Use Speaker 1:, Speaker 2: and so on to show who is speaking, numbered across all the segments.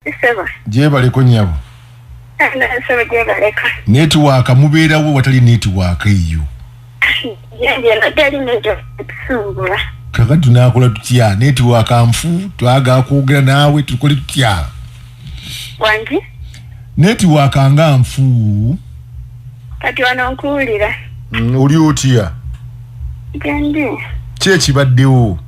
Speaker 1: Seba.
Speaker 2: Jebale ko nyabo.
Speaker 1: Seba jebaleka.
Speaker 2: Network mubeerawo watali network eyo.
Speaker 1: Yeye natali nejo kusumbula.
Speaker 2: Kaka tunakola tutya network amfu twaga kwogera naawe tukole tutya.
Speaker 1: Wangi?
Speaker 2: Network anga amfu.
Speaker 1: Kati wanonkulira.
Speaker 2: Oli otya?
Speaker 1: Gandi.
Speaker 2: Chechi baddewo.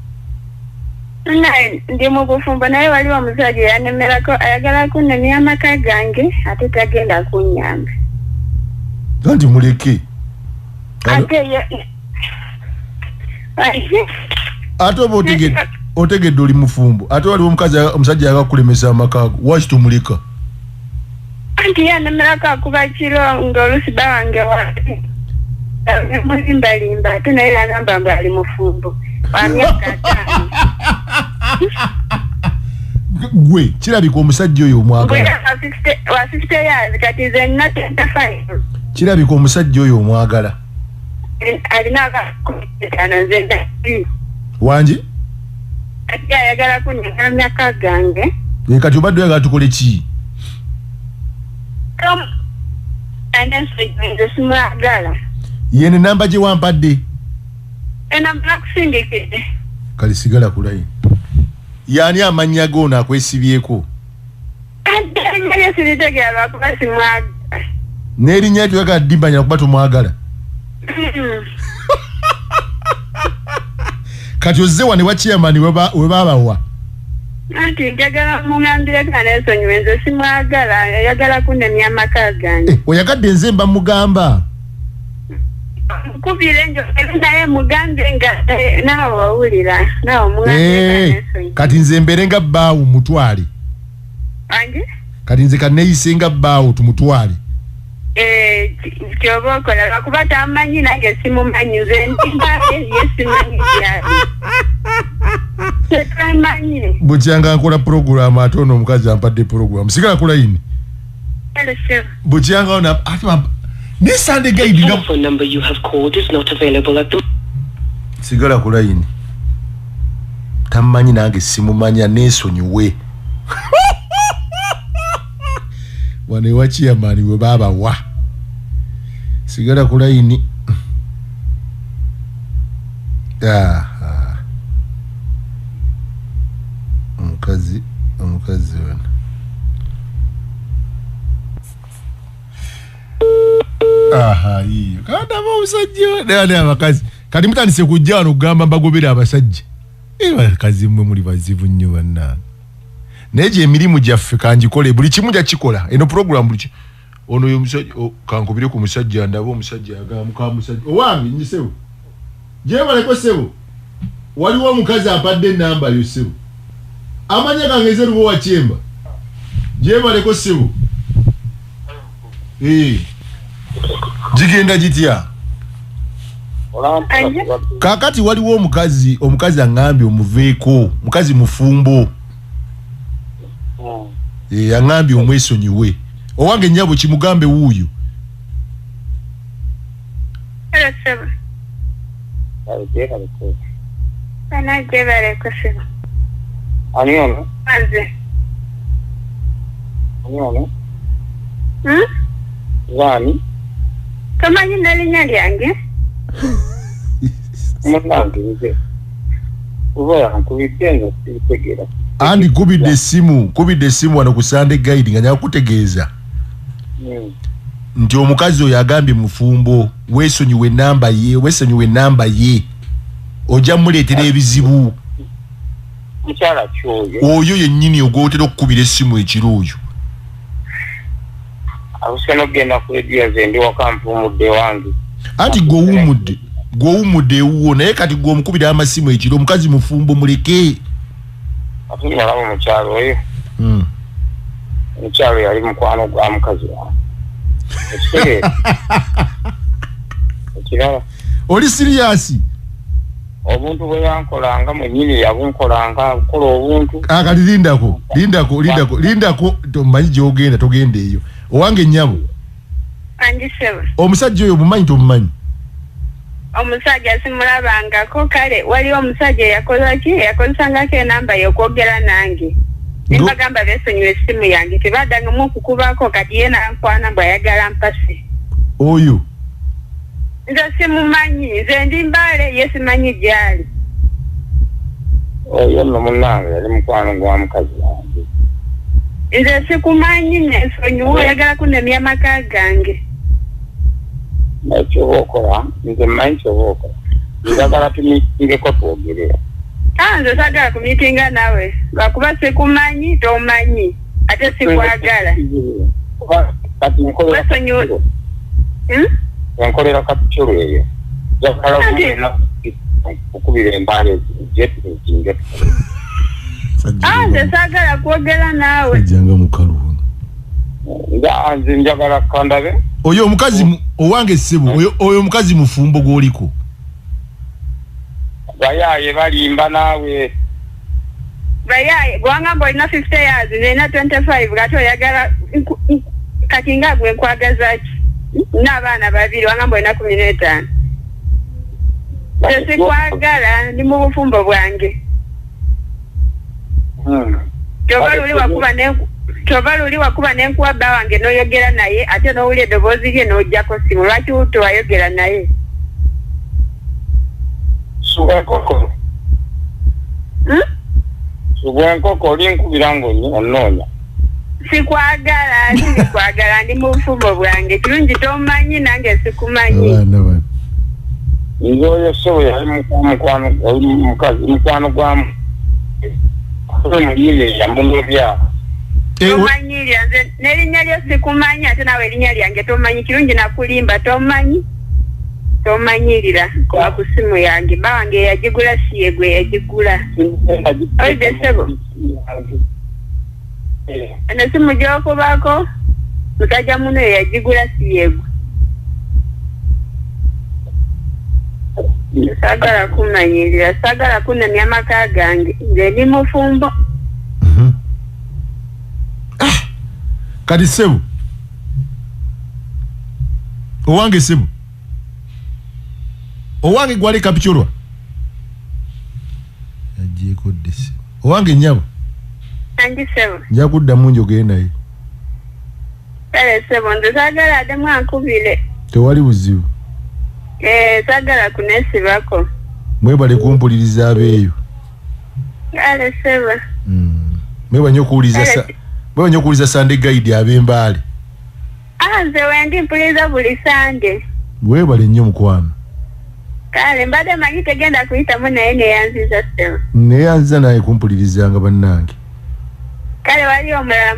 Speaker 1: Ndi mu bufumbo naye waliwo omusajja yanemerako ayagala kunnemya amaka gange ate tagenda kunnyamba.
Speaker 2: Gandi muleke. Ate oba otegedde oli mufumbo ate waliwo omusajja yagakulemesa amaka go waki tumuleka?
Speaker 1: Anti yanemerako akuba kiro ng'olusi bawange wati mulimbalimba ate naye yagamba mbu ali mufumbo wamyaka 5.
Speaker 2: Gwe kirabika omusajja oyo omwagala
Speaker 1: wa 60 years kati ze nina 25.
Speaker 2: Kirabika omusajja oyo omwagala
Speaker 1: alina akakumitano nze
Speaker 2: wangi
Speaker 1: ati ayagala kunnyamba amaka gange
Speaker 2: kati obadde oyagala tukole ki?
Speaker 1: nze simwagala
Speaker 2: yene namba gye wampadde
Speaker 1: enamba nakusindikidde
Speaker 2: kale sigala kulayi yani amannya go nakwesibyeko
Speaker 1: erinnya siritegera lwakuba simwagala
Speaker 2: n'erinnya tuyagala ddimanya kuba tomwagala kati ozze wane wa chairman we babawa
Speaker 1: anti njagala mungambire kanesonyiwe nze simwagala yagala kunnemya amaka gange
Speaker 2: oyagadde nze mba mugamba
Speaker 1: kubire njo naye mugambe nga naawe wawulira naawe mugambe
Speaker 2: kati nze mbere nga bbaawo mutwale
Speaker 1: ange
Speaker 2: kati nze kaneyise nga bbaawo tumutwale
Speaker 1: kyoba okola lwakuba tamanyi nange simumanyi nze ndimbaye ye simanyi byali tetamanyi
Speaker 2: bukyanga nkola program ate ono omukazi ampadde program sigala kulayini bukyanga ona this Sunday guide
Speaker 3: the phone number you have called is not available at the
Speaker 2: sigala kulayini tamanyi nange simumanya nesonyiwe wane wa chairman we baba wa sigala kulayini omukazi wena iyo kandi aba omusajja nani abakazi kati mutandise kujja wano kugamba mbagobera abasajja abakazi mmwe muli bazibu nnyo bannange naye gye emirimu gyaffe kanjikole buli kimu jakikola eno program buli ono oyo omusajja kankubire ku musajja ndaba omusajja yagamuka musajja owange nyisewo gyebaleko sebo waliwo omukazi ampadde enamba yo sebo amanya gange ze lubo wakyemba gyebaleko sebo jigenda jitya kakati waliwo omukazi angambye omuveeko mukazi mufumbo angambye omwesonyiwe owange nnyabo kimugambe wuuyo
Speaker 1: Wani? Kamanyi nalinya lyange?
Speaker 3: Mwanange uva nkubitenga sitegera.
Speaker 2: Andi kubidde simu wano ku Sunday guide nga nyakutegeeza. Nti omukazi oyo agambye mufumbo weesonyiwe namba ye ojja muleetera ebizibu.
Speaker 3: Mukyala kyoyo.
Speaker 2: Oyo yennyini ogwotera okukubira essimu ekiro oyo.
Speaker 3: Awuseno genda ku edia zendi wakampumudde wange.
Speaker 2: Anti gwowumudde ewuwo naye kati gw'omukubira amasimu ekiro omukazi mufumbo muleke.
Speaker 3: Ate nalaba omukyalo oyo. Omukyalo yali mukwano gwa mukazi wange. Ekirala.
Speaker 2: Oli serious?
Speaker 3: Obuntu bwe yankolanga mwennyini yabunkolanga kola obuntu.
Speaker 2: Kati lindako tomanyi gy'ogenda togenda eyo. Owange nnyabo.
Speaker 1: Anjiseba.
Speaker 2: Omusajja oyo mumanyi tomumanyi?
Speaker 1: Omusajja simulabangako kale waliwo omusajja yakola ki yakozesangako enamba y'okwogera nange. Nembagamba besonyiwe essimu yange tebadanga mu kukubako kati yena ankwana bwayagala mpase.
Speaker 2: Oyo.
Speaker 1: Nze simumanyi nze ndi Mbale ye simanyi gyali.
Speaker 3: Oyo no munange yali mukwano gwa mukazi wange.
Speaker 1: Nze sikumanyi nsonyiwe oyagala kunemya amaka gange.
Speaker 3: Nakyo bokola nze mmanyi kyobokola. Njagala tumitingeko twogerera.
Speaker 1: Nze sagala kumitinga nawe lwakuba sikumanyi tomanyi ate sikwagala.
Speaker 3: Kati nkolera kapitolo eyo. Njagala kumena okubira embale jetinge.
Speaker 1: Nze sagala kwogera nawe.
Speaker 2: Janga mukalu.
Speaker 3: Nze njagala kandabe.
Speaker 2: Oyo omukazi owange ssebo oyo mukazi mufumbo gwoliko.
Speaker 3: Bayaye balimba nawe.
Speaker 1: Bayaye gwangamba olina 50 years nina 25 kati oyagala kati nga gwe nkwagaza ki n'abaana babiri wangamba olina 15. Sikwagala ndi mu bufumbo bwange. Toba luli wakuba nenkuwa bba wange n'oyogera naye ate n'owulira eddoboozi lye n'ojjako simu lwaki tewayogera naye?
Speaker 3: Sugenkoko. Sugenkoko olinkubira ng'onnoonya.
Speaker 1: Sikwagala ndi mu bufumbo bwange kirungi tomanyi nange sikumanyi.
Speaker 3: Nze oyo ssebo yali mukwano gwamu. Omuyire yamulobya.
Speaker 1: Tomanyirya nze n'erinnya lyo sikumanyi ate nawe erinnya lyange tomanyi kirungi nakulimba tomanyi. Tomanyirira kwa kusimu yange bange yagigula siye gwe yagigula. Oide sebo. Ana simu joko bako mutaja muno yagigula siye gwe. Sagala kumanyirira sagala kunemya amaka gange nze ndi mufumbo.
Speaker 2: Kati sebo. Owange sebo. Owange gwali kapicholwa. Ajeko desi. Owange nyabo.
Speaker 1: Anji sebo.
Speaker 2: Njakudda munjo genda naye.
Speaker 1: Kale sebo ndo sagala ademu ankubile.
Speaker 2: Tewali buzibu.
Speaker 1: Sagala kunesibako.
Speaker 2: Mwebale kumpuliriza abeeyo.
Speaker 1: Kale sebo.
Speaker 2: Mweba nyo kuuliza Sunday guide ab'Embale.
Speaker 1: Nze wendi mpuliriza buli Sunday.
Speaker 2: Mwebale nnyo mukwano.
Speaker 1: Kale mbadde manyi tegenda kuyitamu naye neyanziza sebo.
Speaker 2: Neyanziza naye kumpulirizanga bannange.
Speaker 1: Kale wali omulala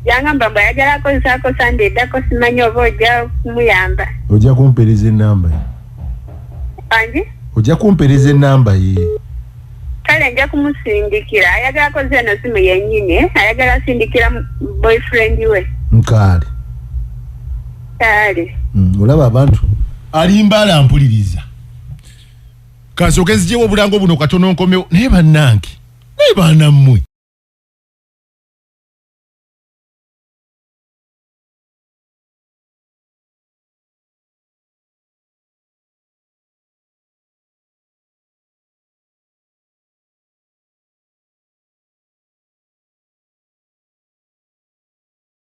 Speaker 1: yangamba mbu ayagala akozesaako Sunday eddako simanyi oba ojja kumuyamba.
Speaker 2: Ojja kumpereza ennamba ye.
Speaker 1: Anji?
Speaker 2: Ojja kumpereza ennamba ye.
Speaker 1: Kale nja kumusindikira ayagala akoze eno simu yennyini ayagala asindikira boyfriend we.
Speaker 2: Nkale.
Speaker 1: Kale.
Speaker 2: Olaba abantu ali Mbale ampuliriza. Kasooke nzijewo obulango buno katono nkomewo naye bannange naye baanammwe